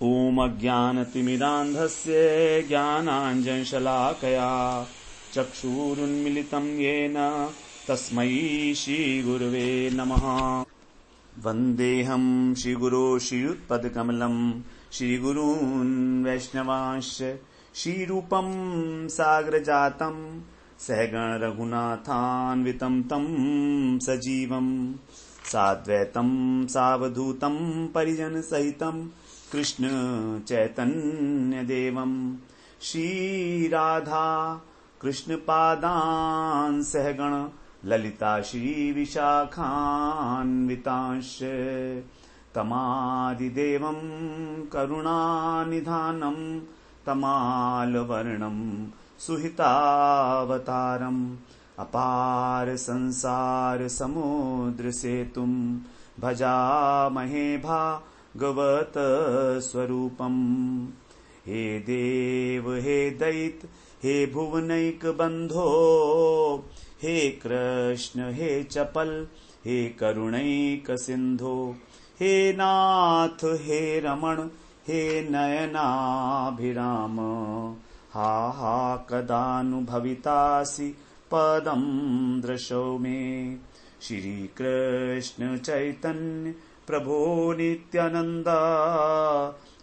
ॐ अज्ञानतिमिरान्धस्य ज्ञानाञ्जनशलाकया चक्षुरुन्मिलितं येन तस्मै श्रीगुरवे नमः। वन्देऽहं श्रीगुरो श्रीयुत्पदकमलं श्रीगुरून् वैष्णवांश्च श्रीरूपं सागरजातं सहगण रघुनाथान्वितं तं सजीवं साद्वैतं सावधूतं परिजनसहितं कृष्ण चैतन्य देवं श्रीराधा कृष्ण पादान् सहगण ललिता श्री विशाखान्वितांश्च तमादिदेवं करुणानिधानं तमालवर्णं सुहितावतारम् अपार संसार समुद्र सेतुं भजामहे भागवत स्वरूपम्। हे देव हे दैत हे भुवनैक बंधो हे कृष्ण हे चपल हे करुणैक सिंधो हे नाथ हे रमण हे नयनाभिराम हा हा कदानुभवितासि पदं दृशो मे। श्री कृष्ण चैतन्य प्रभो नित्यानंद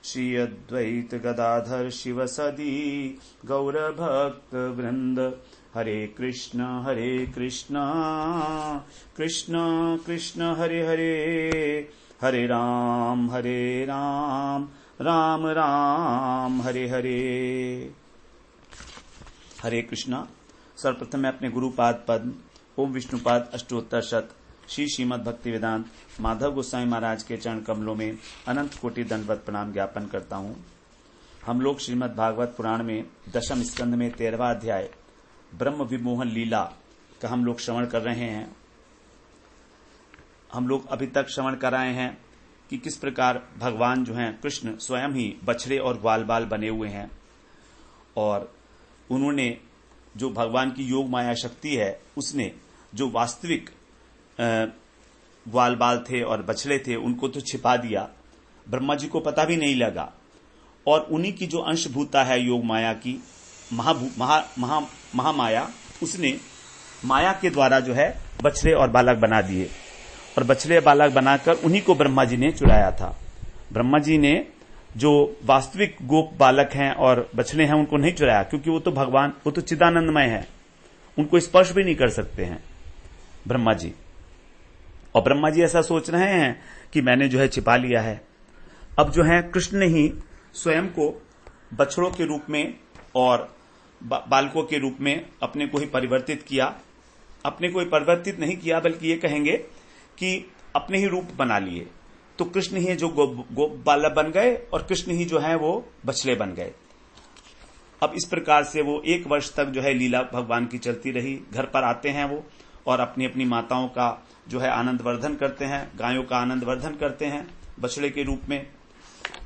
श्री अद्वैत गदाधर शिवसदी गौरभक्त वृंद हरे कृष्ण कृष्ण कृष्ण हरे हरे हरे राम राम राम हरे हरे। हरे कृष्णा। सर्वप्रथम मैं अपने गुरुपाद पद ओम विष्णुपाद अष्टोत्तर शत श्री श्रीमद् भक्ति वेदांत माधव गोस्वामी महाराज के चरण कमलों में अनंत कोटि दंडवत प्रणाम ज्ञापन करता हूँ। हम लोग श्रीमद् भागवत पुराण में दशम स्कंद में 13वां अध्याय ब्रह्म विमोहन लीला का हम लोग श्रवण कर रहे हैं। हम लोग अभी तक श्रवण कर रहे हैं कि किस प्रकार भगवान जो हैं कृष्ण स्वयं ही बछड़े और ग्वाल बाल बने हुए हैं और उन्होंने जो भगवान की योग माया शक्ति है उसने जो वास्तविक ग्वाल बाल थे और बछड़े थे उनको तो छिपा दिया, ब्रह्मा जी को पता भी नहीं लगा और उन्हीं की जो अंशभूता है योग माया की महामाया उसने माया के द्वारा जो है बछड़े और बालक बना दिए और बछड़े बालक बनाकर उन्हीं को ब्रह्मा जी ने चुराया था। ब्रह्मा जी ने जो वास्तविक गोप बालक हैं और बछड़े हैं उनको नहीं चुराया क्योंकि वो तो भगवान, वो तो चिदानंदमय है, उनको स्पर्श भी नहीं कर सकते हैं ब्रह्मा जी। और ब्रह्मा जी ऐसा सोच रहे हैं कि मैंने जो है छिपा लिया है। अब जो है कृष्ण ने ही स्वयं को बछड़ों के रूप में और बालकों के रूप में अपने को ही परिवर्तित किया। अपने को ही परिवर्तित नहीं किया बल्कि ये कहेंगे कि अपने ही रूप बना लिए। तो कृष्ण ही जो गोप बालक बन गए और कृष्ण ही जो है वो बछड़े बन गए। अब इस प्रकार से वो 1 वर्ष तक जो है लीला भगवान की चलती रही। घर पर आते हैं वो और अपनी अपनी माताओं का जो है आनंद वर्धन करते हैं, गायों का आनंद वर्धन करते हैं बछड़े के रूप में।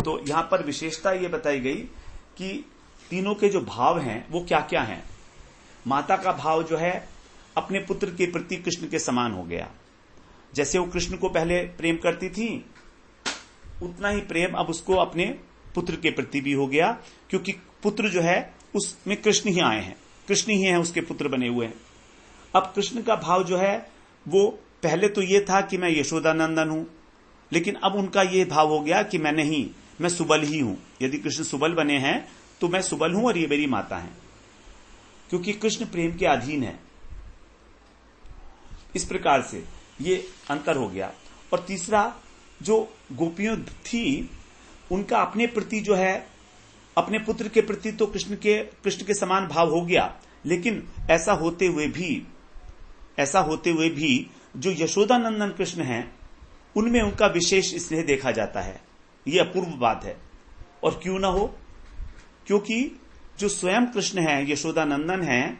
तो यहां पर विशेषता ये बताई गई कि तीनों के जो भाव हैं वो क्या क्या हैं। माता का भाव जो है अपने पुत्र के प्रति कृष्ण के समान हो गया। जैसे वो कृष्ण को पहले प्रेम करती थी उतना ही प्रेम अब उसको अपने पुत्र के प्रति भी हो गया क्योंकि पुत्र जो है उसमें कृष्ण ही आए हैं, कृष्ण ही हैं उसके पुत्र बने हुए हैं। अब कृष्ण का भाव जो है वो पहले तो ये था कि मैं यशोदानंदन हूं, लेकिन अब उनका ये भाव हो गया कि मैं नहीं, मैं सुबल ही हूं। यदि कृष्ण सुबल बने हैं तो मैं सुबल हूं और ये मेरी माता है, क्योंकि कृष्ण प्रेम के अधीन है। इस प्रकार से ये अंतर हो गया। और तीसरा, जो गोपियों थी उनका अपने प्रति जो है अपने पुत्र के प्रति तो कृष्ण के समान भाव हो गया, लेकिन ऐसा होते हुए भी जो यशोदानंदन कृष्ण हैं उनमें उनका विशेष स्नेह देखा जाता है। ये अपूर्व बात है। और क्यों ना हो, क्योंकि जो स्वयं कृष्ण है यशोदानंदन है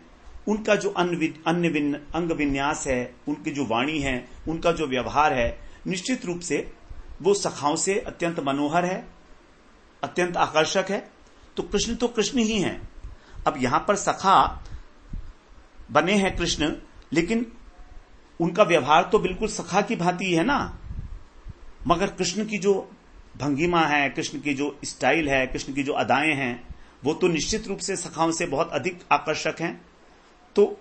उनका जो अंग विन्यास है, उनकी जो वाणी है, उनका जो व्यवहार है, निश्चित रूप से वो सखाओं से अत्यंत मनोहर है, अत्यंत आकर्षक है। तो कृष्ण ही हैं। अब यहां पर सखा बने हैं कृष्ण, लेकिन उनका व्यवहार तो बिल्कुल सखा की भांति है ना। मगर कृष्ण की जो भंगिमा है, कृष्ण की जो स्टाइल है, कृष्ण की जो अदाएं हैं, वो तो निश्चित रूप से सखाओं से बहुत अधिक आकर्षक हैं। तो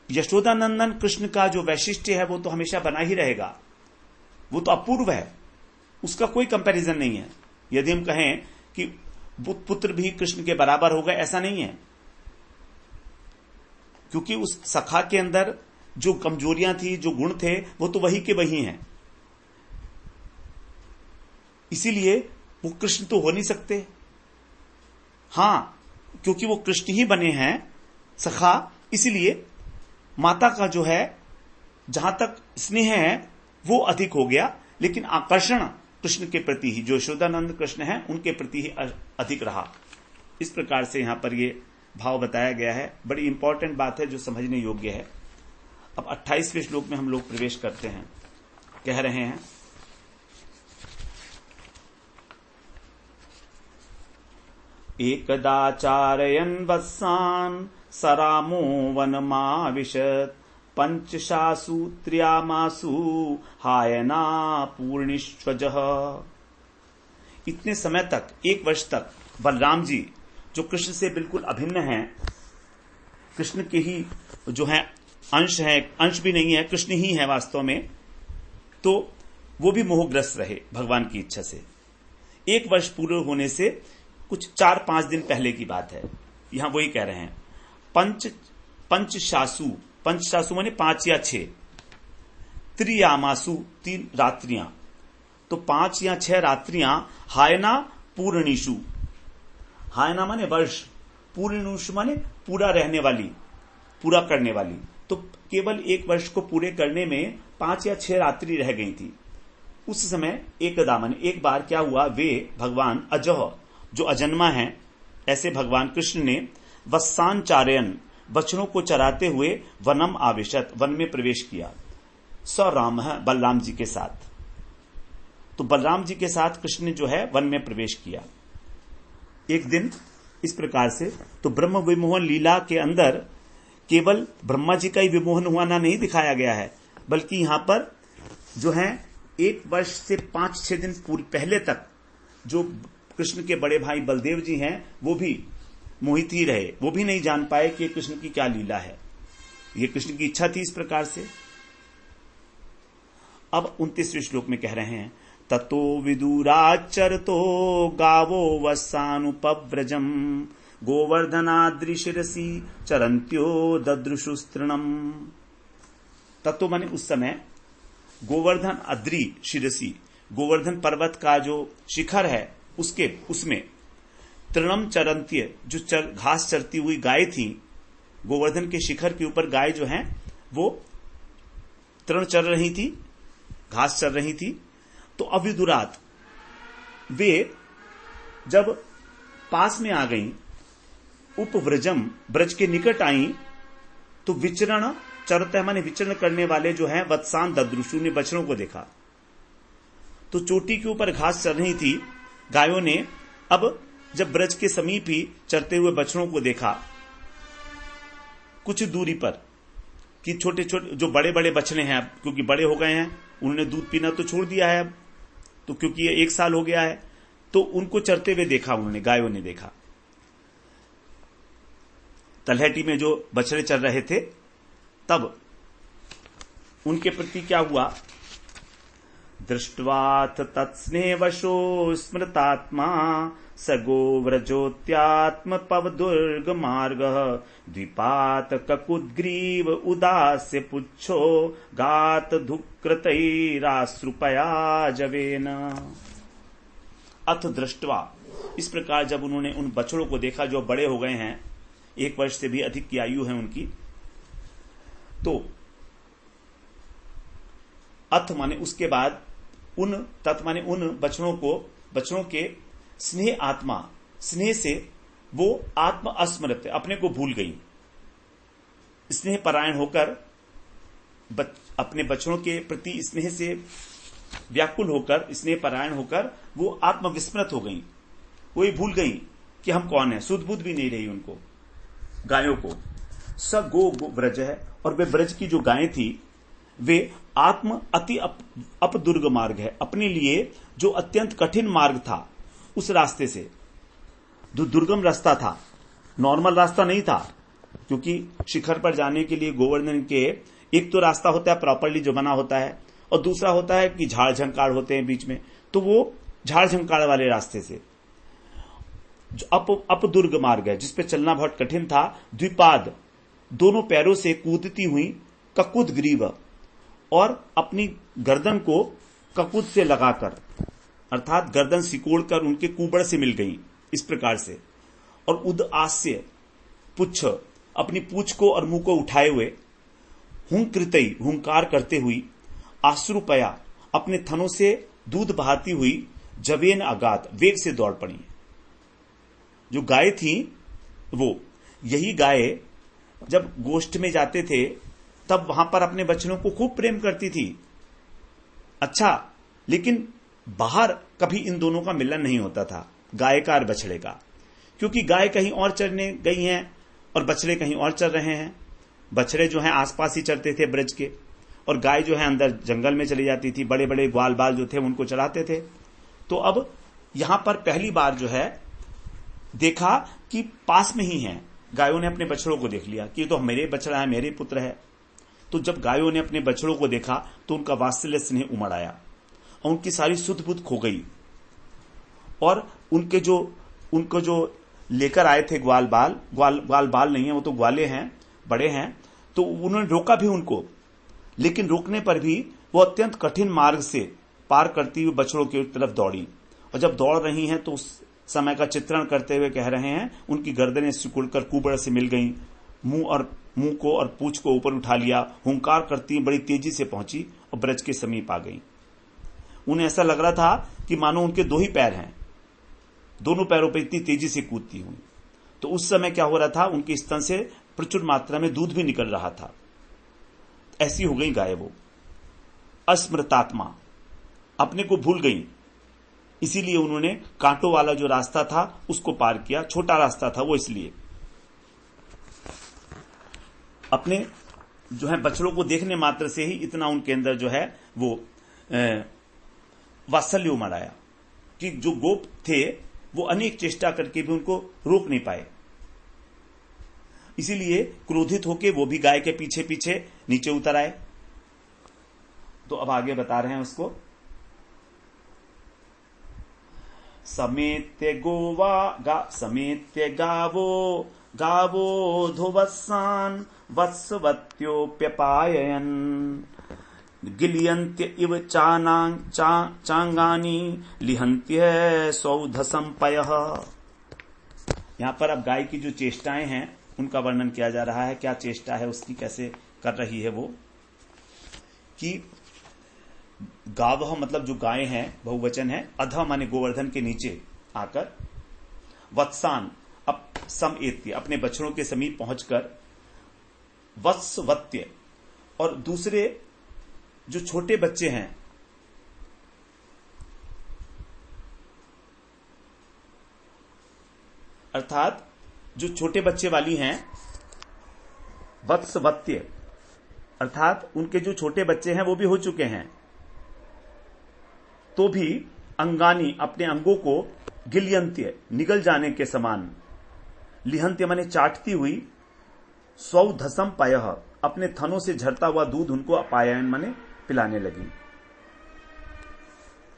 यशोदानंदन कृष्ण का जो वैशिष्ट्य है वो तो हमेशा बना ही रहेगा, वो तो अपूर्व है, उसका कोई कंपैरिजन नहीं है। यदि हम कहें कि पुत्र भी कृष्ण के बराबर हो गए, ऐसा नहीं है, क्योंकि उस सखा के अंदर जो कमजोरियां थी, जो गुण थे, वो तो वही के वही हैं। इसीलिए वो कृष्ण तो हो नहीं सकते। हां, क्योंकि वो कृष्ण ही बने हैं सखा, इसलिए माता का जो है जहां तक स्नेह है वो अधिक हो गया, लेकिन आकर्षण कृष्ण के प्रति ही, जो यशोदानंद कृष्ण है उनके प्रति ही अधिक रहा। इस प्रकार से यहां पर ये भाव बताया गया है। बड़ी इंपॉर्टेंट बात है जो समझने योग्य है। अब 28वें श्लोक में हम लोग प्रवेश करते हैं। कह रहे हैं, एकदाचारयन् वत्सान् सरामो वनमाविशत् पंचशासु त्र्यामासु हायना पूर्णिष्वजः। इतने समय तक, 1 वर्ष तक बलराम जी जो कृष्ण से बिल्कुल अभिन्न हैं, कृष्ण के ही जो है अंश है, अंश भी नहीं है, कृष्ण ही है वास्तव में, तो वो भी मोहग्रस्त रहे भगवान की इच्छा से। 1 वर्ष पूरे होने से कुछ 4-5 दिन पहले की बात है, यहां वही कह रहे हैं। पंचशासु माने 5 या 6, त्रियामासु 3 रात्रियां, तो 5 या 6 रात्रियां हायना पूर्णिषु, हायना माने वर्ष, पूर्णिषु माने पूरा रहने वाली, पूरा करने वाली। तो केवल 1 वर्ष को पूरे करने में 5 या 6 रात्रि रह गई थी। उस समय एकदा माने एक बार क्या हुआ, वे भगवान अजह जो अजन्मा है, ऐसे भगवान कृष्ण ने वत्सान चारयन बछड़ों को चराते हुए वनम आविशत, वन में प्रवेश किया, स राम बलराम जी के साथ। तो बलराम जी के साथ कृष्ण ने जो है वन में प्रवेश किया एक दिन। इस प्रकार से तो ब्रह्म विमोहन लीला के अंदर केवल ब्रह्मा जी का ही विमोहन हुआ ना नहीं दिखाया गया है, बल्कि यहां पर जो है 1 वर्ष से 5-6 दिन पहले तक जो कृष्ण के बड़े भाई बलदेव जी हैं वो भी मोहित ही रहे, वो भी नहीं जान पाए कि कृष्ण की क्या लीला है। ये कृष्ण की इच्छा थी इस प्रकार से। अब 29वें श्लोक में कह रहे हैं, ततो विदुराचरतो गावो वस्सानुपव्रजम गोवर्धनाद्रि शिरसी चरंत्यो ददृशुस्तृणम। ततो माने उस समय, गोवर्धन अद्रि शिरसी, गोवर्धन पर्वत का जो शिखर है उसमें तृणम चरंत्य, जो घास चरती हुई गाय थी, गोवर्धन के शिखर के ऊपर गाय जो है वो तृण चर रही थी, घास चर रही थी। तो अविदुरात, वे जब पास में आ गईं, उपव्रजम, ब्रज के निकट आई, तो विचरण चरता माने विचरण करने वाले जो है वत्सान ददृशु ने बछड़ों को देखा। तो चोटी के ऊपर घास चर रही थी गायों ने, अब जब ब्रज के समीप ही चरते हुए बछड़ों को देखा कुछ दूरी पर, कि छोटे छोटे जो बड़े बड़े बछड़े हैं, अब क्योंकि बड़े हो गए हैं, उन्होंने दूध पीना तो छोड़ दिया है अब, तो क्योंकि ये 1 साल हो गया है, तो उनको चरते हुए देखा उन्होंने, गायों ने देखा। तलहटी में जो बछड़े चल रहे थे, तब उनके प्रति क्या हुआ, दृष्ट्वाथ तत्स्नेहवशो स्मृतात्मा स गोव्रजोत्यात्म पवदुर्ग मार्ग द्विपात ककुद्ग्रीव उदास्य पुच्छो गात धुकृतैराश्रुपया जवेन। अथ दृष्ट्वा, इस प्रकार जब उन्होंने उन बछड़ों को देखा जो बड़े हो गए हैं, 1 वर्ष से भी अधिक की आयु है उनकी, तो अथ माने उसके बाद, उन तत् माने उन बछड़ों के स्नेह आत्मा, स्नेह से वो आत्म अस्मृत, अपने को भूल गई, स्नेह परायण होकर, अपने बछड़ों के प्रति स्नेह से व्याकुल होकर, स्नेह परायण होकर वो आत्मविस्मृत हो गई, वो ही भूल गई कि हम कौन है, सुध-बुध भी नहीं रही उनको, गायों को। स गो ब्रज है, और वे ब्रज की जो गायें थी वे आत्म अति अपदुर्ग मार्ग है, अपने लिए जो अत्यंत कठिन मार्ग था उस रास्ते से, जो दुर्गम रास्ता था, नॉर्मल रास्ता नहीं था, क्योंकि शिखर पर जाने के लिए गोवर्धन के एक तो रास्ता होता है प्रॉपरली जो बना होता है, और दूसरा होता है कि झाड़ झंकाड़ होते हैं बीच में, तो वो झाड़ झंकाड़ वाले रास्ते से जो अपदुर्ग मार्ग है जिसपे चलना बहुत कठिन था, द्विपाद दोनों पैरों से कूदती हुई ककुद ग्रीव, और अपनी गर्दन को ककुद से लगाकर, अर्थात गर्दन सिकोड़कर उनके कुबड़ से मिल गई इस प्रकार से, और उद आस्य पुच्छ, अपनी पूछ को और मुंह को उठाए हुए, हुंकृतई हुंकार करते हुई, आश्रुपया अपने थनों से दूध बहाती हुई, जवेन अगात वेग से दौड़ पड़ी। जो गाय थी वो, यही गाय जब गोष्ठ में जाते थे तब वहां पर अपने बच्चों को खूब प्रेम करती थी। अच्छा, लेकिन बाहर कभी इन दोनों का मिलन नहीं होता था, गाय का और बछड़े का, क्योंकि गाय कहीं और चरने गई हैं और बछड़े कहीं और चर रहे हैं। बछड़े जो हैं आसपास ही चरते थे ब्रज के, और गाय जो है अंदर जंगल में चली जाती थी, बड़े बड़े ग्वाल बाल जो थे उनको चराते थे। तो अब यहां पर पहली बार जो है देखा कि पास में ही है, गायों ने अपने बछड़ों को देख लिया कि ये तो मेरे बछड़ा है, मेरे पुत्र है। तो जब गायों ने अपने बछड़ों को देखा तो उनका वात्सल्य स्नेह उमड़ आया और उनकी सारी सुध बुध खो गई, और उनको जो लेकर आए थे ग्वाल बाल नहीं है, वो तो ग्वाले हैं, बड़े हैं, तो उन्होंने रोका भी उनको, लेकिन रोकने पर भी वो अत्यंत कठिन मार्ग से पार करती हुई बछड़ों की तरफ दौड़ी। और जब दौड़ रही हैं तो उस समय का चित्रण करते हुए कह रहे हैं, उनकी गर्दनें सिकुड़कर कुबड़ से मिल गईं, मुंह को और पूंछ को ऊपर उठा लिया, हुंकार करती बड़ी तेजी से पहुंची और ब्रज के समीप आ गई। उन्हें ऐसा लग रहा था कि मानो उनके दो ही पैर हैं, दोनों पैरों पर इतनी तेजी से कूदती हुई। तो उस समय क्या हो रहा था, उनके स्तन से प्रचुर मात्रा में दूध भी निकल रहा था। ऐसी हो गई गाय वो, अस्मृतात्मा, अपने को भूल गई। इसीलिए उन्होंने कांटों वाला जो रास्ता था उसको पार किया, छोटा रास्ता था वो, इसलिए अपने जो है बछड़ों को देखने मात्र से ही इतना उनके अंदर जो है वो वात्सल्य उमड़ आया कि जो गोप थे वो अनेक चेष्टा करके भी उनको रोक नहीं पाए। इसीलिए क्रोधित होके वो भी गाय के पीछे पीछे नीचे उतर आए। तो अब आगे बता रहे हैं उसको, समेत्य गावो धुवत्सान वत्सवत्योप्यपाययन् गिलियन्त्य इव चांगानी लिहन्त्य सौधसंपयः। यहां पर अब गाय की जो चेष्टाएं हैं उनका वर्णन किया जा रहा है। क्या चेष्टा है उसकी, कैसे कर रही है वो, कि गावह मतलब जो गाय हैं बहुवचन है, अध माने गोवर्धन के नीचे आकर, वत्सान अब समेत्य अपने बछड़ों के समीप पहुंचकर, वत्सवत्य और दूसरे जो छोटे बच्चे हैं अर्थात जो छोटे बच्चे वाली हैं, वत्सवत्य अर्थात उनके जो छोटे बच्चे हैं वो भी हो चुके हैं, तो भी अंगानी अपने अंगों को गिलियंत्य निगल जाने के समान, लिहंत्य माने चाटती हुई, स्वधसम पायः अपने थनों से झरता हुआ दूध उनको अपायन माने पिलाने लगी।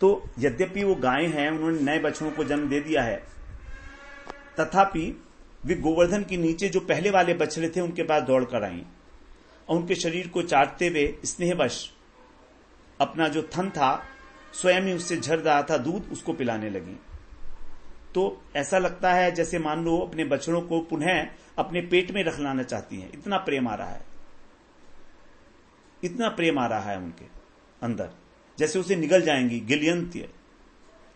तो यद्यपि वो गाय हैं, उन्होंने नए बछड़ों को जन्म दे दिया है, तथापि वे गोवर्धन के नीचे जो पहले वाले बछड़े थे उनके पास दौड़ कर आई और उनके शरीर को चाटते हुए स्नेहवश अपना जो थन था स्वयं ही उससे झर रहा था दूध, उसको पिलाने लगी। तो ऐसा लगता है जैसे मान लो अपने बछड़ों को पुनः अपने पेट में रख लाना चाहती हैं, इतना प्रेम आ रहा है, इतना प्रेम आ रहा है उनके अंदर, जैसे उसे निगल जाएंगी। गिलियंत्य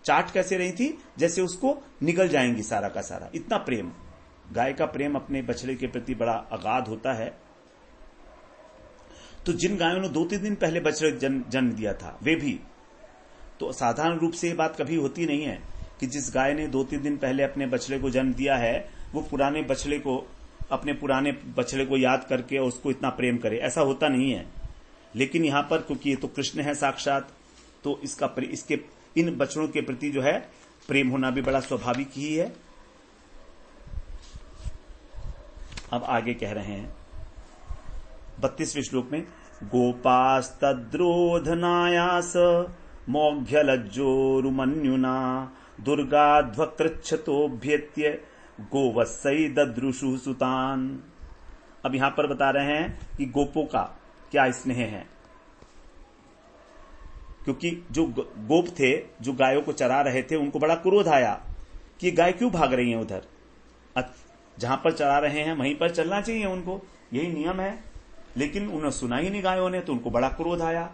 चाट कैसे रही थी, जैसे उसको निगल जाएंगी सारा का सारा, इतना प्रेम। गाय का प्रेम अपने बछड़े के प्रति बड़ा अगाध होता है। तो जिन गायों ने 2-3 दिन पहले बछड़े जन्म दिया था वे भी, तो साधारण रूप से ये बात कभी होती नहीं है कि जिस गाय ने 2-3 दिन पहले अपने बछड़े को जन्म दिया है वो पुराने बछड़े को, अपने पुराने बछड़े को याद करके उसको इतना प्रेम करे, ऐसा होता नहीं है। लेकिन यहां पर क्योंकि ये तो कृष्ण है साक्षात, तो इसके इन बछड़ों के प्रति जो है प्रेम होना भी बड़ा स्वाभाविक ही है। अब आगे कह रहे हैं 32वें श्लोक में, गोपास्तद्रोधनायास मौघ्यलज्जोरुमन्युना दुर्गाध्वकृच्छतोभ्येत्य गोवत्सई दद्रुषु सुतान। अब यहां पर बता रहे हैं कि गोपों का क्या स्नेह है, क्योंकि जो गोप थे जो गायों को चरा रहे थे उनको बड़ा क्रोध आया कि गाय क्यों भाग रही हैं उधर, जहां पर चरा रहे हैं वहीं पर चलना चाहिए उनको, यही नियम है। लेकिन उन्हें सुना ही नहीं गायों ने, तो उनको बड़ा क्रोध आया।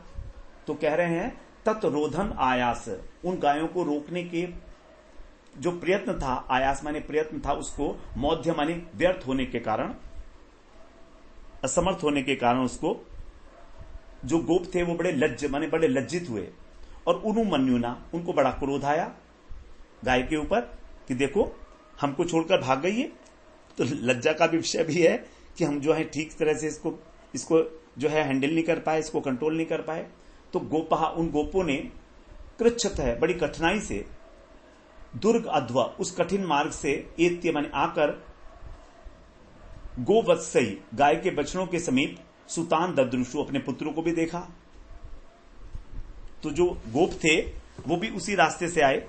तो कह रहे हैं तत्रोधन आयास, उन गायों को रोकने के जो प्रयत्न था, आयास माने प्रयत्न था, उसको मौध्य माने व्यर्थ होने के कारण, असमर्थ होने के कारण उसको जो गोप थे वो बड़े लज्जित हुए। और उनुमन्युना, उनको बड़ा क्रोध आया गाय के ऊपर कि देखो हमको छोड़कर भाग गई है। तो लज्जा का भी विषय भी है कि हम जो है ठीक तरह से इसको जो है हैंडल नहीं कर पाए, इसको कंट्रोल नहीं कर पाए। तो उन गोपों ने कृच्छत है बड़ी कठिनाई से दुर्ग अध्वा, उस कठिन मार्ग से एत्य माने आकर गोवत्सई, गाय के बछड़ों के समीप सुतान दद्रुषु, अपने पुत्रों को भी देखा। तो जो गोप थे वो भी उसी रास्ते से आए,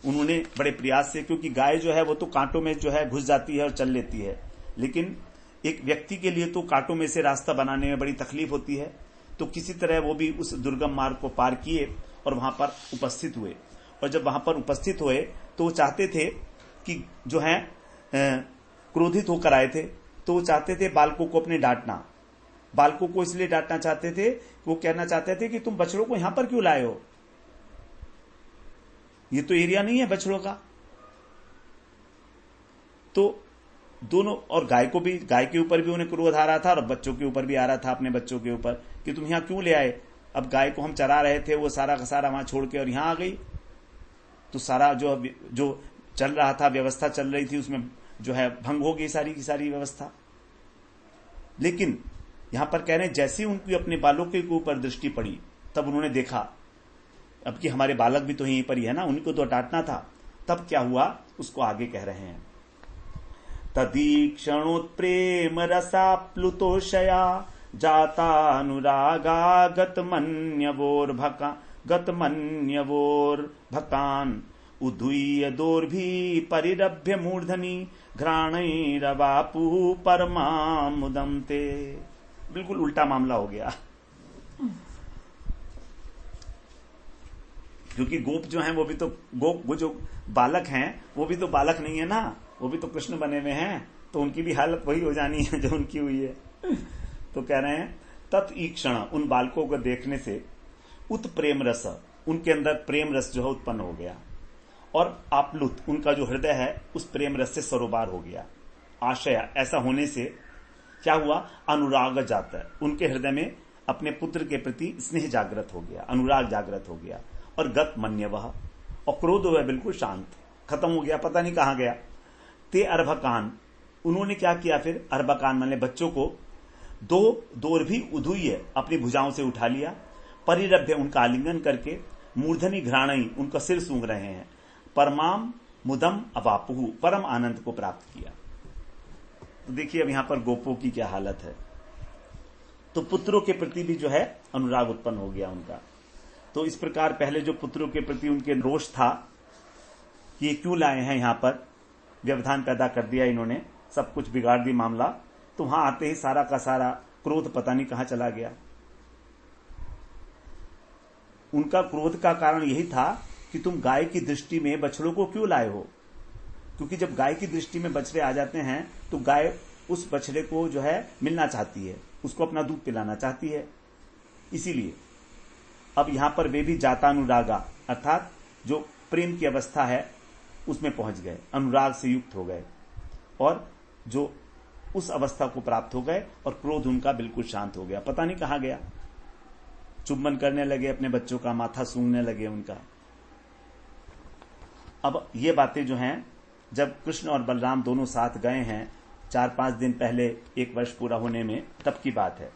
उन्होंने बड़े प्रयास से, क्योंकि गाय जो है वो तो कांटों में जो है घुस जाती है और चल लेती है, लेकिन एक व्यक्ति के लिए तो कांटों में से रास्ता बनाने में बड़ी तकलीफ होती है। तो किसी तरह वो भी उस दुर्गम मार्ग को पार किए और वहां पर उपस्थित हुए। और जब वहां पर उपस्थित हुए तो वो चाहते थे कि जो है क्रोधित होकर आए थे, तो वो चाहते थे बालकों को अपने डांटना। बालकों को इसलिए डांटना चाहते थे, वो कहना चाहते थे कि तुम बछड़ों को यहां पर क्यों लाए हो, ये तो एरिया नहीं है बछड़ों का। तो दोनों, और गाय के ऊपर भी उन्हें क्रोध आ रहा था और बच्चों के ऊपर भी आ रहा था, अपने बच्चों के ऊपर, कि तुम यहां क्यों ले आए। अब गाय को हम चरा रहे थे, वो सारा का सारा वहां छोड़ के और यहां आ गई, तो सारा जो चल रहा था, व्यवस्था चल रही थी, उसमें जो है भंग हो गई सारी की सारी व्यवस्था। लेकिन यहां पर कह रहे हैं जैसे उनकी अपने बालों के ऊपर दृष्टि पड़ी, तब उन्होंने देखा अब कि हमारे बालक भी तो यहीं पर ही है ना, उनको तो डांटना था। तब क्या हुआ उसको आगे कह रहे हैं, तदीक्षणोत्प्रेम रसाप्लुतोषया जातानुरागा गतमन्यवोर्भकान उद्दुय्य दोर्भी परिरभ्य मूर्धनि घ्राणैरवापु परमामुदं ते। बिल्कुल उल्टा मामला हो गया, क्योंकि गोप जो हैं वो भी तो वो जो बालक हैं वो भी तो बालक नहीं है ना, वो भी तो कृष्ण बने हुए हैं, तो उनकी भी हालत वही हो जानी है जो उनकी हुई है। तो कह रहे हैं तत्ईक्षण, उन बालकों को देखने से उत प्रेम रस, उनके अंदर प्रेम रस जो है उत्पन्न हो गया, और आप्लुत, उनका जो हृदय है उस प्रेम रस से सरोबार हो गया। आशय, ऐसा होने से क्या हुआ, अनुराग जाता है, उनके हृदय में अपने पुत्र के प्रति स्नेह जागृत हो गया, अनुराग जागृत हो गया। और गत मन्यवह, और क्रोध हुआ बिल्कुल शांत, खत्म हो गया, पता नहीं कहां गया। ते अर्भकान, उन्होंने क्या किया फिर, अर्भकान माने बच्चों को दोर भी उधुय, अपनी भुजाओं से उठा लिया, परिरभ्य, उनका आलिंगन करके, मूर्धनि घ्राणई, उनका सिर सूंघ रहे हैं, परमाम मुदम अवापुहु, परम आनंद को प्राप्त किया। तो देखिए अब यहां पर गोपों की क्या हालत है। तो पुत्रों के प्रति भी जो है अनुराग उत्पन्न हो गया उनका। तो इस प्रकार पहले जो पुत्रों के प्रति उनके रोष था कि ये क्यों लाए हैं यहां पर, व्यवधान पैदा कर दिया इन्होंने, सब कुछ बिगाड़ दी मामला, तो वहां आते ही सारा का सारा क्रोध पता नहीं कहां चला गया। उनका क्रोध का कारण यही था कि तुम गाय की दृष्टि में बछड़ों को क्यों लाए हो, क्योंकि जब गाय की दृष्टि में बछड़े आ जाते हैं तो गाय उस बछड़े को जो है मिलना चाहती है, उसको अपना दूध पिलाना चाहती है। इसीलिए अब यहां पर वे भी जातानुरागा, अर्थात जो प्रेम की अवस्था है उसमें पहुंच गए, अनुराग से युक्त हो गए, और जो उस अवस्था को प्राप्त हो गए, और क्रोध उनका बिल्कुल शांत हो गया, पता नहीं कहां गया। चुंबन करने लगे अपने बच्चों का, माथा सूंघने लगे उनका। अब ये बातें जो हैं, जब कृष्ण और बलराम दोनों साथ गए हैं 4-5 दिन पहले, 1 वर्ष पूरा होने में, तब की बात है।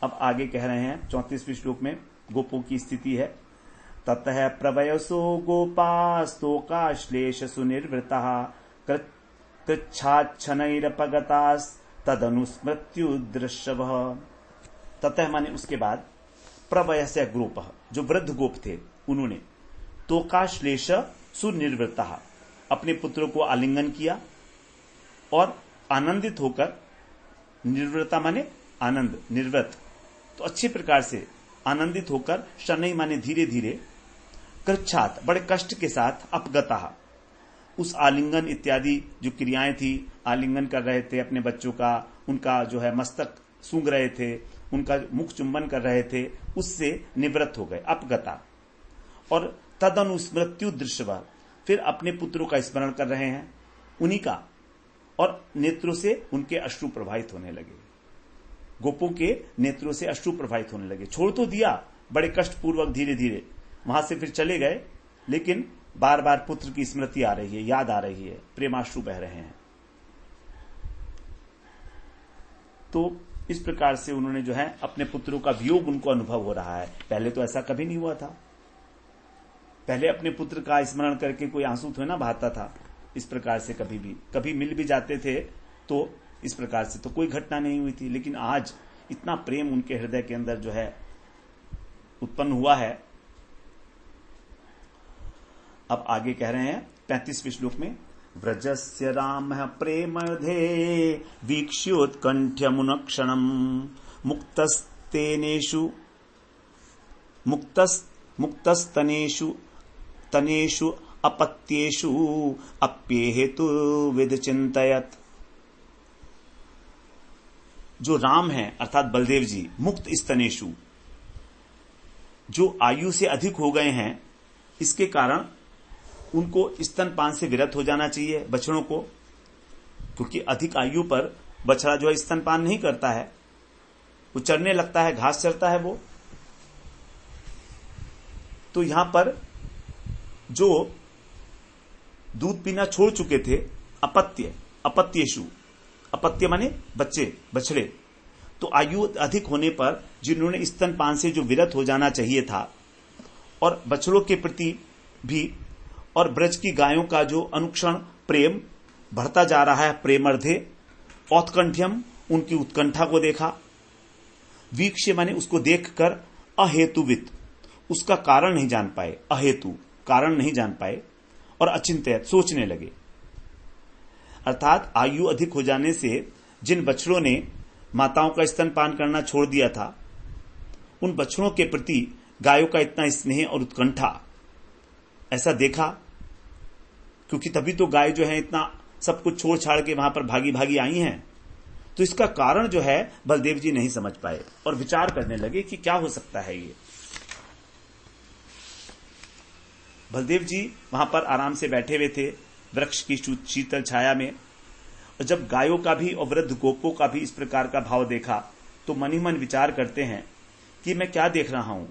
अब आगे कह रहे हैं 34वें श्लोक में गोपों की स्थिति है। ततः प्रवयसो गोपास्तोकाश्लेष सुनिर्वृता कृच्छाच्छनैरपगतास्तदनुस्मृत्युदृश्यवः। ततः माने उसके बाद प्रवयस गोप, जो वृद्ध गोप थे उन्होंने तोकाश्लेष सुनिर्वृता अपने पुत्रों को आलिंगन किया और आनंदित होकर, निर्वृता माने आनंद, निर्वृत तो अच्छी प्रकार से आनंदित होकर, शनै माने धीरे धीरे, कृच्छात बड़े कष्ट के साथ, अपगता उस आलिंगन इत्यादि जो क्रियाएं थी, आलिंगन कर रहे थे अपने बच्चों का, उनका जो है मस्तक सूंघ रहे थे, उनका मुख चुंबन कर रहे थे, उससे निवृत्त हो गए, अपगता। और तदनुस्मृत्यु दृश्यवा, फिर अपने पुत्रों का स्मरण कर रहे हैं, उन्हीं का, और नेत्रों से उनके अश्रु प्रवाहित होने लगे। गोपों के नेत्रों से अश्रु प्रवाहित होने लगे। छोड़ तो दिया बड़े कष्ट पूर्वक, धीरे धीरे वहां से फिर चले गए, लेकिन बार बार पुत्र की स्मृति आ रही है, याद आ रही है, प्रेमाश्रु बह रहे हैं। तो इस प्रकार से उन्होंने जो है अपने पुत्रों का वियोग उनको अनुभव हो रहा है। पहले तो ऐसा कभी नहीं हुआ था। पहले अपने पुत्र का स्मरण करके कोई आंसू थोड़ा ना बहाता था इस प्रकार से। कभी मिल भी जाते थे तो इस प्रकार से तो कोई घटना नहीं हुई थी, लेकिन आज इतना प्रेम उनके हृदय के अंदर जो है उत्पन्न हुआ है। अब आगे कह रहे हैं 35वें श्लोक में, व्रजस्य रामः प्रेमधे वीक्ष्योत्कण्ठ्यमुनक्षणम् मुक्तस्तनेषु तनेषु अपत्येषु अप्येहेतु विदचिन्तयत्। जो राम है अर्थात बलदेव जी, मुक्त स्तनेषु, जो आयु से अधिक हो गए हैं, इसके कारण उनको स्तनपान से विरत हो जाना चाहिए बछड़ों को, क्योंकि अधिक आयु पर बछड़ा जो है स्तनपान नहीं करता है, वो चरने लगता है, घास चरता है वो। तो यहां पर जो दूध पीना छोड़ चुके थे, अपत्येषु, अपत्य माने बच्चे, बछड़े, तो आयु अधिक होने पर जिन्होंने स्तनपान से जो विरत हो जाना चाहिए था, और बछड़ों के प्रति भी और ब्रज की गायों का जो अनुक्षण प्रेम बढ़ता जा रहा है, प्रेमर्धे, औत्कंठ्यम उनकी उत्कंठा को देखा, वीक्ष्य माने उसको देखकर, अहेतुवित उसका कारण नहीं जान पाए, अहेतु कारण नहीं जान पाए, और अचिंत्यत सोचने लगे। अर्थात आयु अधिक हो जाने से जिन बछड़ों ने माताओं का स्तनपान करना छोड़ दिया था, उन बछड़ों के प्रति गायों का इतना स्नेह और उत्कंठा ऐसा देखा, क्योंकि तभी तो गाय जो है इतना सब कुछ छोड़ छाड़ के वहां पर भागी भागी आई हैं। तो इसका कारण जो है बलदेव जी नहीं समझ पाए और विचार करने लगे कि क्या हो सकता है ये। बलदेव जी वहां पर आराम से बैठे हुए थे वृक्ष की शीतल छाया में, और जब गायों का भी और वृद्ध गोपों का भी इस प्रकार का भाव देखा तो मन ही मन विचार करते हैं कि मैं क्या देख रहा हूं।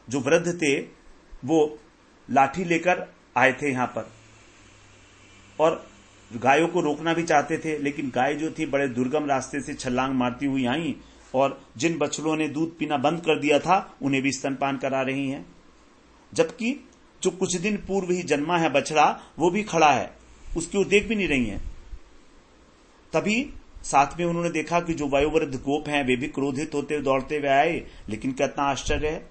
जो वृद्ध थे वो लाठी लेकर आए थे यहां पर, और गायों को रोकना भी चाहते थे, लेकिन गाय जो थी बड़े दुर्गम रास्ते से छलांग मारती हुई आई, और जिन बछड़ों ने दूध पीना बंद कर दिया था उन्हें भी स्तनपान करा रही हैं। जबकि जो कुछ दिन पूर्व ही जन्मा है बछड़ा, वो भी खड़ा है, उसकी ओर देख भी नहीं रही है। तभी साथ में उन्होंने देखा कि जो वयोवृद्ध गोप हैं वे भी क्रोधित होते दौड़ते हुए आए, लेकिन कितना आश्चर्य है,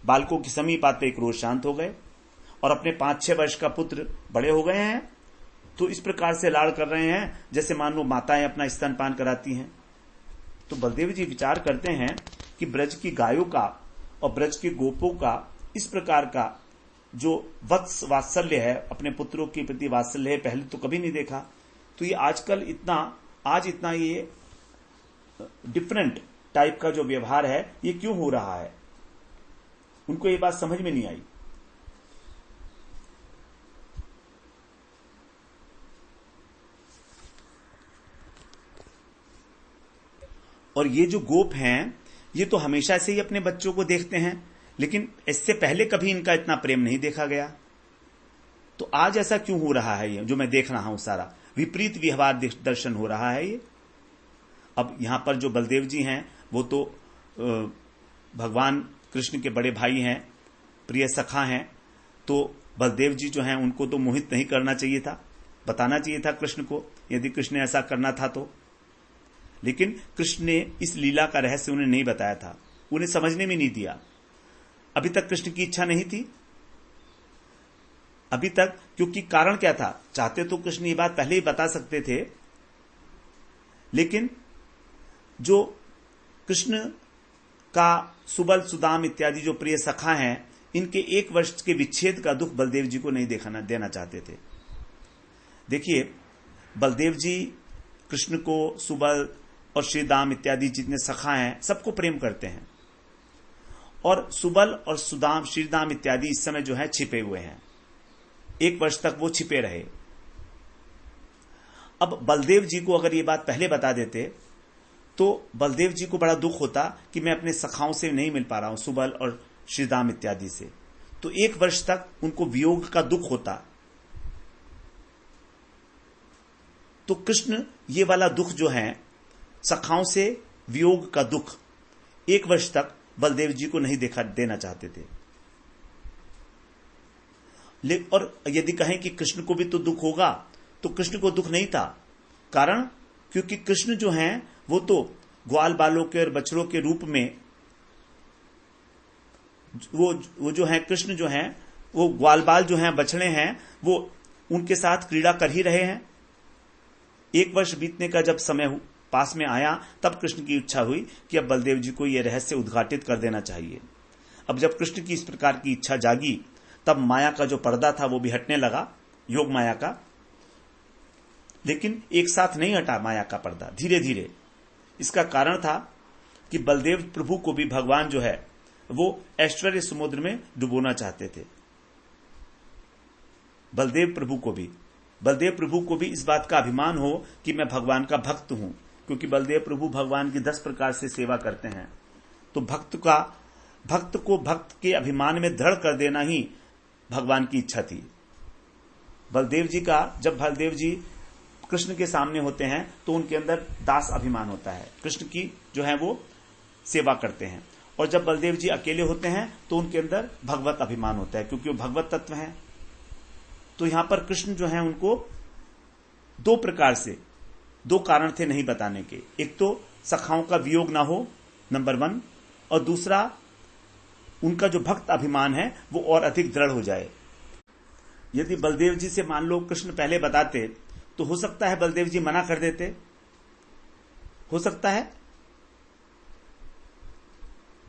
बालकों के समीप आते क्रोध शांत हो गए, और अपने 5-6 वर्ष का पुत्र बड़े हो गए हैं तो इस प्रकार से लाड़ कर रहे हैं जैसे मान लो माताएं अपना स्तनपान कराती हैं। तो बलदेव जी विचार करते हैं कि ब्रज की गायों का और ब्रज के गोपों का इस प्रकार का जो वत्स वात्सल्य है, अपने पुत्रों के प्रति वात्सल्य है, पहले तो कभी नहीं देखा। तो ये आजकल इतना ये डिफरेंट टाइप का जो व्यवहार है ये क्यों हो रहा है, उनको ये बात समझ में नहीं आई। और ये जो गोप हैं ये तो हमेशा से ही अपने बच्चों को देखते हैं, लेकिन इससे पहले कभी इनका इतना प्रेम नहीं देखा गया। तो आज ऐसा क्यों हो रहा है, ये जो मैं देख रहा हूं सारा विपरीत व्यवहार दर्शन हो रहा है ये। अब यहां पर जो बलदेव जी हैं वो तो भगवान कृष्ण के बड़े भाई हैं, प्रिय सखा हैं, तो बलदेव जी जो हैं उनको तो मोहित नहीं करना चाहिए था, बताना चाहिए था कृष्ण को, यदि कृष्ण ने ऐसा करना था तो। लेकिन कृष्ण ने इस लीला का रहस्य उन्हें नहीं बताया था, उन्हें समझने में नहीं दिया। अभी तक कृष्ण की इच्छा नहीं थी, अभी तक, क्योंकि कारण क्या था, चाहते तो कृष्ण ये बात पहले ही बता सकते थे, लेकिन जो कृष्ण का सुबल सुदाम इत्यादि जो प्रिय सखा हैं, इनके 1 वर्ष के विच्छेद का दुख बलदेव जी को नहीं देना चाहते थे। देखिए, बलदेव जी कृष्ण को, सुबल और श्रीदाम इत्यादि जितने सखा हैं सबको प्रेम करते हैं, और सुबल और सुदाम, श्रीदाम इत्यादि इस समय जो है छिपे हुए हैं। 1 वर्ष तक वो छिपे रहे। अब बलदेव जी को अगर ये बात पहले बता देते तो बलदेव जी को बड़ा दुख होता कि मैं अपने सखाओं से नहीं मिल पा रहा हूं, सुबल और श्रीदाम इत्यादि से, तो 1 वर्ष तक उनको वियोग का दुख होता। तो कृष्ण ये वाला दुख जो है, सखाओं से वियोग का दुख, 1 वर्ष तक बलदेव जी को नहीं देना चाहते थे। और यदि कहें कि कृष्ण को भी तो दुख होगा, तो कृष्ण को दुख नहीं था। कारण, क्योंकि कृष्ण जो हैं वो तो ग्वाल बालों के और बछड़ों के रूप में, वो जो है कृष्ण जो हैं, वो ग्वाल बाल जो हैं, बछड़े हैं, वो उनके साथ क्रीड़ा कर ही रहे हैं। 1 वर्ष बीतने का जब समय पास में आया, तब कृष्ण की इच्छा हुई कि अब बलदेव जी को यह रहस्य उद्घाटित कर देना चाहिए। अब जब कृष्ण की इस प्रकार की इच्छा जागी, तब माया का जो पर्दा था वो भी हटने लगा, योग माया का। लेकिन एक साथ नहीं हटा माया का पर्दा, धीरे धीरे। इसका कारण था कि बलदेव प्रभु को भी भगवान जो है वो ऐश्वर्य समुद्र में डुबोना चाहते थे। बलदेव प्रभु को भी इस बात का अभिमान हो कि मैं भगवान का भक्त हूं, क्योंकि बलदेव प्रभु भगवान की 10 प्रकार से सेवा करते हैं। तो भक्त को भक्त के अभिमान में दृढ़ कर देना ही भगवान की इच्छा थी। बलदेव जी का, जब बलदेव जी कृष्ण के सामने होते हैं तो उनके अंदर दास अभिमान होता है, कृष्ण की जो है वो सेवा करते हैं। और जब बलदेव जी अकेले होते हैं तो उनके अंदर भगवत अभिमान होता है, क्योंकि वो भगवत तत्व हैं। तो यहां पर कृष्ण जो है उनको 2 प्रकार से, 2 कारण थे नहीं बताने के। एक तो सखाओं का वियोग ना हो, नंबर 1, और दूसरा उनका जो भक्त अभिमान है वो और अधिक दृढ़ हो जाए। यदि बलदेव जी से मान लो कृष्ण पहले बताते, तो हो सकता है बलदेव जी मना कर देते, हो सकता है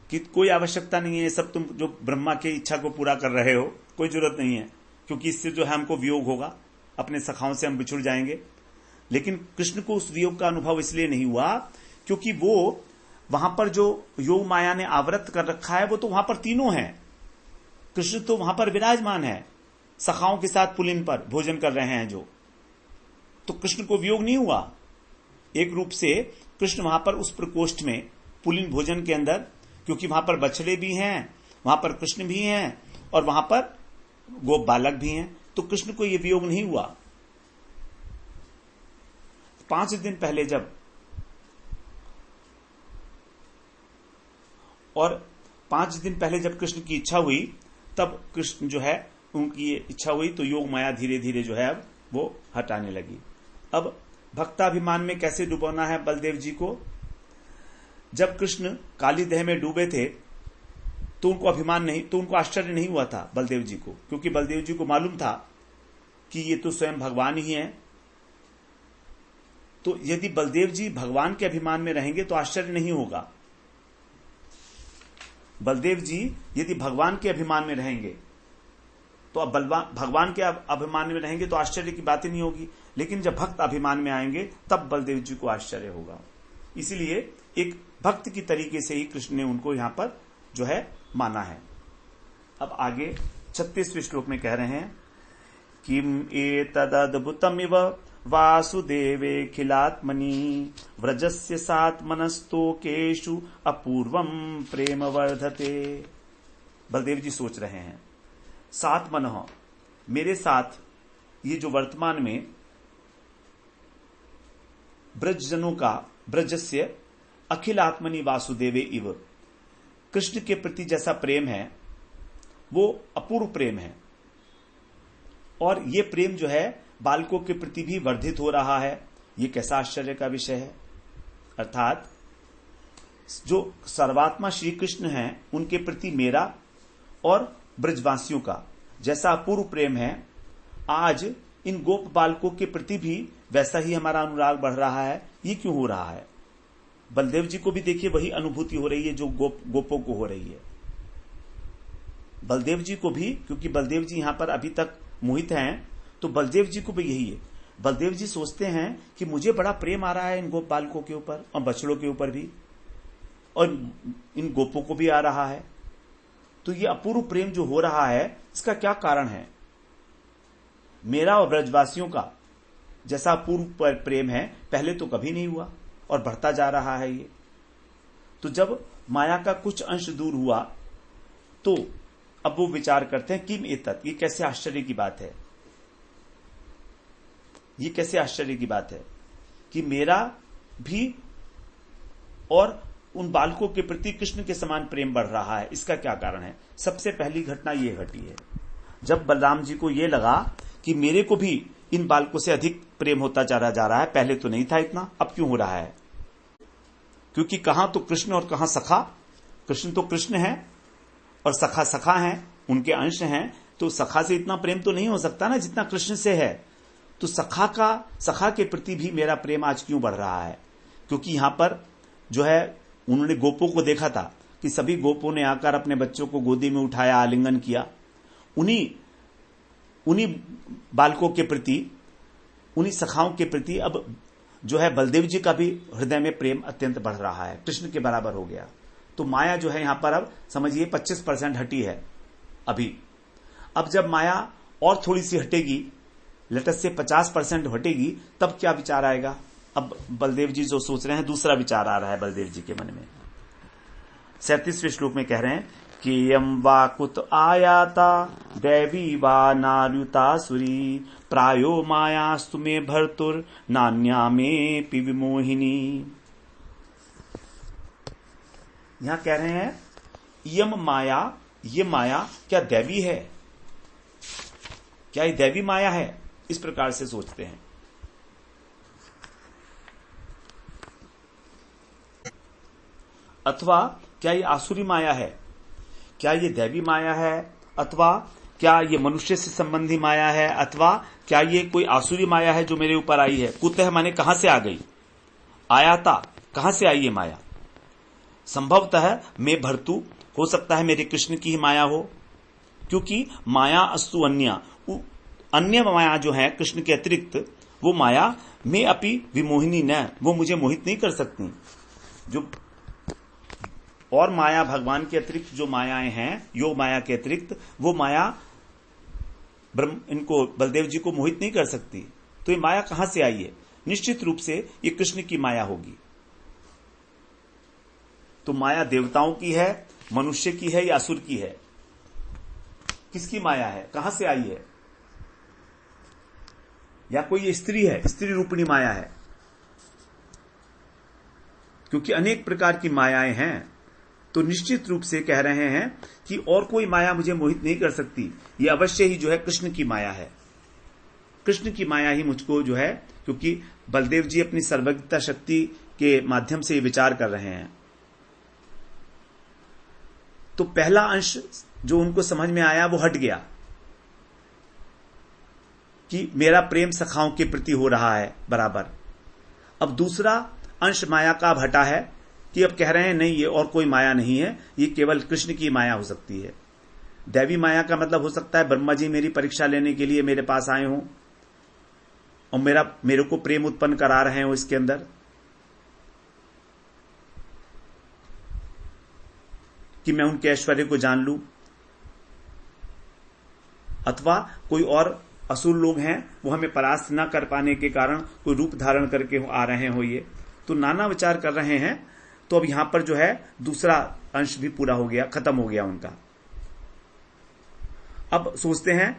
कि कोई आवश्यकता नहीं है, सब तुम जो ब्रह्मा की इच्छा को पूरा कर रहे हो, कोई जरूरत नहीं है, क्योंकि इससे जो है हमको वियोग होगा, अपने सखाओं से हम बिछुड़ जाएंगे। लेकिन कृष्ण को उस वियोग का अनुभव इसलिए नहीं हुआ क्योंकि वो वहां पर जो योग माया ने आवृत कर रखा है वो तो वहां पर तीनों हैं। कृष्ण तो वहां पर विराजमान है, सखाओं के साथ पुलिन पर भोजन कर रहे हैं जो, तो कृष्ण को वियोग नहीं हुआ। एक रूप से कृष्ण वहां पर उस प्रकोष्ठ में पुलिन भोजन के अंदर, क्योंकि वहां पर बछड़े भी हैं, वहां पर कृष्ण भी हैं और वहां पर गोप बालक भी हैं, तो कृष्ण को यह वियोग नहीं हुआ। 5 दिन पहले जब, और 5 दिन पहले जब कृष्ण की इच्छा हुई, तब कृष्ण जो है उनकी इच्छा हुई तो योग माया धीरे धीरे जो है अब वो हटाने लगी। अब भक्ताभिमान में कैसे डुबोना है बलदेव जी को? जब कृष्ण काली देह में डूबे थे तो उनको अभिमान नहीं, तो उनको आश्चर्य नहीं हुआ था बलदेव जी को, क्योंकि बलदेव जी को मालूम था कि ये तो स्वयं भगवान ही है। तो यदि बलदेव जी भगवान के अभिमान में रहेंगे तो आश्चर्य नहीं होगा। बलदेव जी यदि भगवान के अभिमान में रहेंगे तो अब भगवान के अभिमान में रहेंगे तो आश्चर्य की बात ही नहीं होगी। लेकिन जब भक्त अभिमान में आएंगे तब बलदेव जी को आश्चर्य होगा। इसीलिए एक भक्त की तरीके से ही कृष्ण ने उनको यहां पर जो है माना है। अब आगे 36वें श्लोक में कह रहे हैं, किम एतदद्भुतमिव वासुदेवे खिलात्मनि व्रजस्य सात्मनस्तोकेषु अपूर्वम प्रेम वर्धते। बलदेव जी सोच रहे हैं, सात्मनः, मेरे साथ ये जो वर्तमान में ब्रजजनों का, ब्रजस्य अखिल आत्मनि वासुदेवे इव, कृष्ण के प्रति जैसा प्रेम है वो अपूर्व प्रेम है, और ये प्रेम जो है बालकों के प्रति भी वर्धित हो रहा है। ये कैसा आश्चर्य का विषय है। अर्थात जो सर्वात्मा श्री कृष्ण हैं उनके प्रति मेरा और ब्रजवासियों का जैसा अपूर्व प्रेम है, आज इन गोप बालकों के प्रति भी वैसा ही हमारा अनुराग बढ़ रहा है। ये क्यों हो रहा है? बलदेव जी को भी देखिए वही अनुभूति हो रही है जो गोपों को हो रही है। बलदेव जी को भी, क्योंकि बलदेव जी यहां पर अभी तक मोहित हैं, तो बलदेव जी को भी यही है। बलदेव जी सोचते हैं कि मुझे बड़ा प्रेम आ रहा है इन गोप बालकों के ऊपर और बछड़ों के ऊपर भी, और इन गोपों को भी आ रहा है। तो ये अपूर्व प्रेम जो हो रहा है इसका क्या कारण है? मेरा और ब्रजवासियों का जैसा अपूर्व प्रेम है पहले तो कभी नहीं हुआ और बढ़ता जा रहा है ये। तो जब माया का कुछ अंश दूर हुआ तो अब वो विचार करते हैं किम एतत्, ये कैसे आश्चर्य की बात है। ये कैसे आश्चर्य की बात है कि मेरा भी और उन बालकों के प्रति कृष्ण के समान प्रेम बढ़ रहा है। इसका क्या कारण है? सबसे पहली घटना ये घटी है जब बलराम जी को ये लगा कि मेरे को भी इन बालकों से अधिक प्रेम होता चला जा रहा है। पहले तो नहीं था इतना, अब क्यों हो रहा है? क्योंकि कहां तो कृष्ण और कहां सखा। कृष्ण तो कृष्ण है और सखा सखा है, उनके अंश हैं, तो सखा से इतना प्रेम तो नहीं हो सकता ना जितना कृष्ण से है। तो सखा के प्रति भी मेरा प्रेम आज क्यों बढ़ रहा है? क्योंकि यहां पर जो है उन्होंने गोपों को देखा था कि सभी गोपों ने आकर अपने बच्चों को गोदी में उठाया, आलिंगन किया। उन्हीं बालकों के प्रति, उन्हीं सखाओं के प्रति अब जो है बलदेव जी का भी हृदय में प्रेम अत्यंत बढ़ रहा है, कृष्ण के बराबर हो गया। तो माया जो है यहां पर अब समझिए 25% हटी है अभी। अब जब माया और थोड़ी सी हटेगी, लेटस से 50% हटेगी, तब क्या विचार आएगा? अब बलदेव जी जो सोच रहे हैं दूसरा विचार आ रहा है बलदेव जी के मन में। 37वें श्लोक में कह रहे हैं कि यम वा कुत आयाता दैवी वा नारुतासुरी प्रायो मायास्तु में भर्तुर नान्या में विमोहिनी। यहां कह रहे हैं यम माया, ये माया क्या दैवी है? क्या ये दैवी माया है? इस प्रकार से सोचते हैं। अथवा क्या ये आसुरी माया है? क्या ये दैवी माया है? अथवा क्या ये मनुष्य से संबंधी माया है? अथवा क्या ये कोई आसुरी माया है जो मेरे ऊपर आई है? कुतः माने कहां से आ गई? आयाता, कहां से आई ये माया? संभवतः मैं भर्तु, हो सकता है मेरे कृष्ण की ही माया हो, क्योंकि माया अस्तु अन्य माया जो है कृष्ण के अतिरिक्त, वो माया मैं अपि विमोहिनी न, वो मुझे मोहित नहीं कर सकती। जो और माया भगवान के अतिरिक्त जो मायाएं हैं, योग माया के अतिरिक्त, वो माया इनको बलदेव जी को मोहित नहीं कर सकती। तो ये माया कहां से आई है? निश्चित रूप से ये कृष्ण की माया होगी। तो माया देवताओं की है, मनुष्य की है या असुर की है? किसकी माया है? कहां से आई है? या कोई ये स्त्री है, स्त्री रूपिणी माया है? क्योंकि अनेक प्रकार की मायाएं हैं, तो निश्चित रूप से कह रहे हैं कि और कोई माया मुझे मोहित नहीं कर सकती। ये अवश्य ही जो है कृष्ण की माया है। कृष्ण की माया ही मुझको जो है, क्योंकि बलदेव जी अपनी सर्वज्ञता शक्ति के माध्यम से ये विचार कर रहे हैं। तो पहला अंश जो उनको समझ में आया वो हट गया कि मेरा प्रेम सखाओं के प्रति हो रहा है बराबर। अब दूसरा अंश माया का अब हटा है कि अब कह रहे हैं नहीं, ये और कोई माया नहीं है, ये केवल कृष्ण की माया हो सकती है। दैवी माया का मतलब हो सकता है ब्रह्मा जी मेरी परीक्षा लेने के लिए मेरे पास आए हों और मेरे को प्रेम उत्पन्न करा रहे हो इसके अंदर, कि मैं उनके ऐश्वर्य को जान लूं। अथवा कोई और असुर लोग हैं, वो हमें परास्त न कर पाने के कारण कोई रूप धारण करके आ रहे हो। ये तो नाना विचार कर रहे हैं। तो अब यहां पर जो है दूसरा अंश भी पूरा हो गया, खत्म हो गया उनका। अब सोचते हैं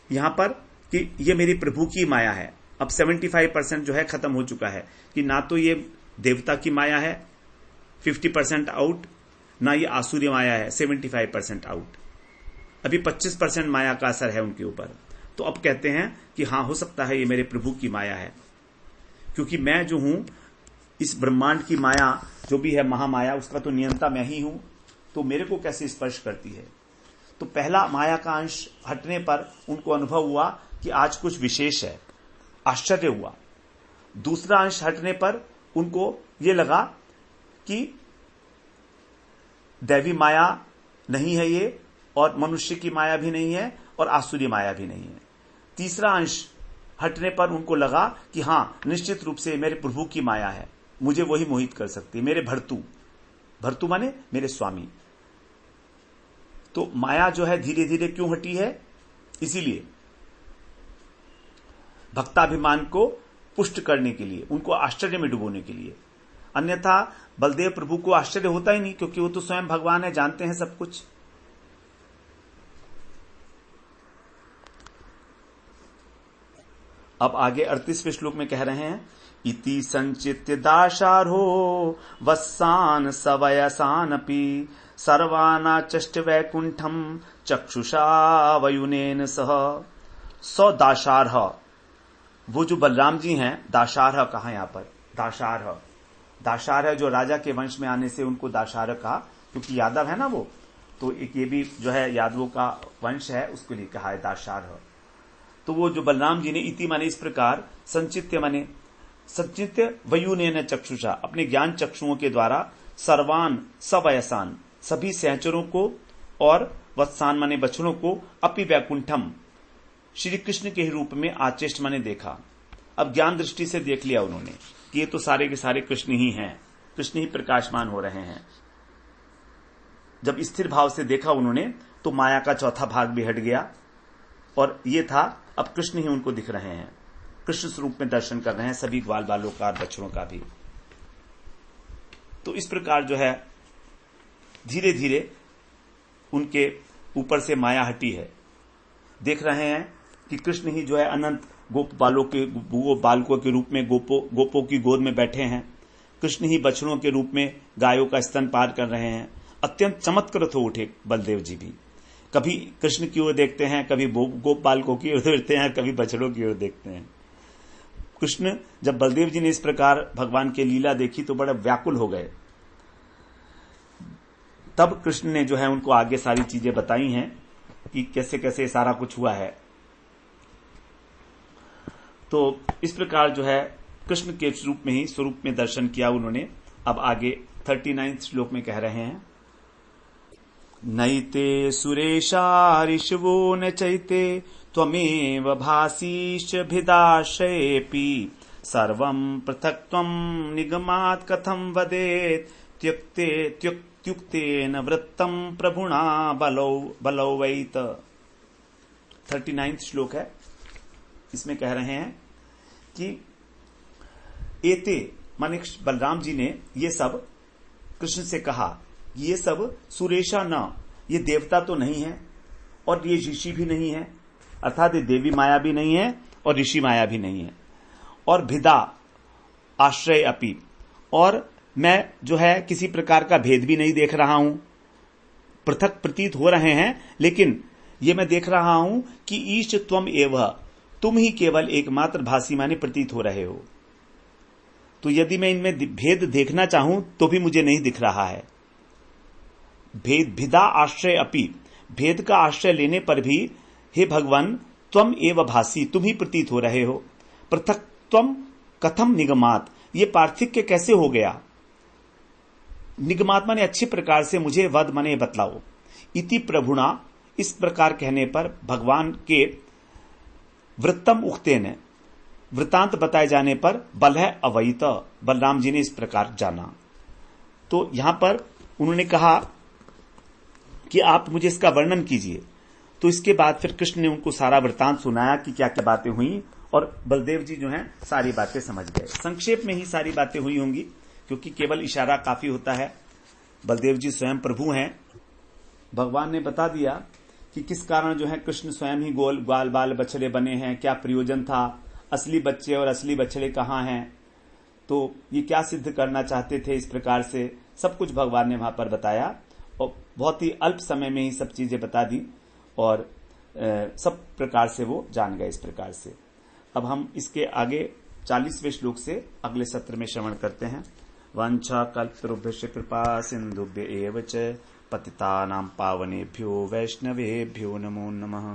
यहां पर कि ये मेरी प्रभु की माया है। अब 75% जो है खत्म हो चुका है कि ना तो ये देवता की माया है, 50% आउट, ना ये आसुरी माया है, 75% आउट। अभी 25% माया का असर है उनके ऊपर। तो अब कहते हैं कि हाँ, हो सकता है ये मेरे प्रभु की माया है, क्योंकि मैं जो हूं इस ब्रह्मांड की माया जो भी है महामाया, उसका तो नियंता मैं ही हूं, तो मेरे को कैसे स्पर्श करती है। तो पहला माया का अंश हटने पर उनको अनुभव हुआ कि आज कुछ विशेष है, आश्चर्य हुआ। दूसरा अंश हटने पर उनको ये लगा कि दैवी माया नहीं है ये, और मनुष्य की माया भी नहीं है, और आसुरी माया भी नहीं है। तीसरा अंश हटने पर उनको लगा कि हां, निश्चित रूप से मेरे प्रभु की माया है, मुझे वही मोहित कर सकती है, मेरे भर्तु माने मेरे स्वामी। तो माया जो है धीरे धीरे क्यों हटी है, इसीलिए भक्ताभिमान को पुष्ट करने के लिए, उनको आश्चर्य में डुबोने के लिए। अन्यथा बलदेव प्रभु को आश्चर्य होता ही नहीं, क्योंकि वो तो स्वयं भगवान है, जानते हैं सब कुछ। अब आगे 38वें श्लोक में कह रहे हैं, इति संचित्य दाशार्हो वत्सान सवयसानपि सर्वानाचष्ट वैकुंठम चक्षुषा वयुनेन सह। 100 दाशार्ह, वो जो बलराम जी हैं, दाशार्ह कहा यहां पर, दाशार्ह जो राजा के वंश में आने से उनको दाशार्ह कहा, क्योंकि यादव है ना वो, तो एक ये भी जो है यादवों का वंश है, उसके लिए कहा है दाशार्ह। तो वो जो बलराम जी ने, इति माने इस प्रकार, संचित्य माने संचित्य, वयुनेन चक्षुषा, अपने ज्ञान चक्षुओं के द्वारा, सर्वान सवयसान, सभी सहचरों को, और वत्सान माने बछड़ों को, अपि वैकुंठम, श्री कृष्ण के रूप में आचेष्ट माने देखा। अब ज्ञान दृष्टि से देख लिया उन्होंने कि ये तो सारे के सारे कृष्ण ही हैं, कृष्ण ही प्रकाशमान हो रहे हैं। जब स्थिर भाव से देखा उन्होंने, तो माया का चौथा भाग भी हट गया, और ये था अब कृष्ण ही उनको दिख रहे हैं, कृष्ण स्वरूप में दर्शन कर रहे हैं, सभी ग्वाल बालों का और बछड़ों का भी। तो इस प्रकार जो है धीरे धीरे उनके ऊपर से माया हटी है। देख रहे हैं कि कृष्ण ही जो है अनंत गोप बालकों के रूप में गोपों की गोद में बैठे हैं, कृष्ण ही बछड़ों के रूप में गायों का स्तन पार कर रहे हैं। अत्यंत चमत्कृत हो उठे बलदेव जी भी, कभी कृष्ण की ओर देखते हैं, कभी गोप बालकों की ओर देखते हैं, कभी बछड़ों की ओर देखते हैं। कृष्ण, जब बलदेव जी ने इस प्रकार भगवान की लीला देखी तो बड़े व्याकुल हो गए। तब कृष्ण ने जो है उनको आगे सारी चीजें बताई हैं कि कैसे कैसे सारा कुछ हुआ है। तो इस प्रकार जो है कृष्ण के स्वरूप में दर्शन किया उन्होंने। अब आगे 39 श्लोक में कह रहे हैं, नैते सुरेशा ऋषवो न चैते त्वमेव भासीश्च भिदाश्रयेऽपि सर्वं पृथक्त्वं निगमात् कथं वदेत् त्युक्तेन वृत्तं प्रभुणा बलौ वैत। 39 श्लोक है, इसमें कह रहे हैं कि एते माने बलराम जी ने ये सब कृष्ण से कहा, ये सब सुरेशा न, ये देवता तो नहीं है और ये ऋषि भी नहीं है, अर्थात ये देवी माया भी नहीं है और ऋषि माया भी नहीं है, और भिदा आश्रय अपि, और मैं जो है किसी प्रकार का भेद भी नहीं देख रहा हूं। पृथक प्रतीत हो रहे हैं, लेकिन ये मैं देख रहा हूं कि ईश त्वम एव, तुम ही केवल एकमात्र भासी माने प्रतीत हो रहे हो। तो यदि मैं इनमें भेद देखना चाहूं तो भी मुझे नहीं दिख रहा है। भेद भिदा आश्रय अपि, भेद का आश्रय लेने पर भी हे भगवान त्वम एव भासी, तुम ही प्रतीत हो रहे हो। पृथक त्वम कथम निगमात, ये पार्थक्य कैसे हो गया। निगमात माने अच्छे प्रकार से मुझे वद माने बतलाओ। इति प्रभुणा, इस प्रकार कहने पर भगवान के वृत्तम उक्तेन, वृतांत बताए जाने पर बल है अवैत, बलराम जी ने इस प्रकार जाना। तो यहां पर उन्होंने कहा कि आप मुझे इसका वर्णन कीजिए। तो इसके बाद फिर कृष्ण ने उनको सारा वृतांत सुनाया कि क्या क्या बातें हुई, और बलदेव जी जो हैं सारी बातें समझ गए। संक्षेप में ही सारी बातें हुई होंगी, क्योंकि केवल इशारा काफी होता है। बलदेव जी स्वयं प्रभु हैं, भगवान ने बता दिया कि किस कारण जो है कृष्ण स्वयं ही ग्वाल बाल बछड़े बने हैं, क्या प्रयोजन था, असली बच्चे और असली बछड़े कहां हैं, तो ये क्या सिद्ध करना चाहते थे, इस प्रकार से सब कुछ भगवान ने वहां पर बताया। और बहुत ही अल्प समय में ही सब चीजें बता दी और सब प्रकार से वो जान गए इस प्रकार से। अब हम इसके आगे 40वें श्लोक से अगले सत्र में श्रवण करते हैं। वांछा कल्पतरुभ्यश्च कृपा सिन्धुभ्य एव च पतितानां पावनेभ्यो वैष्णवेभ्यो नमो नमः।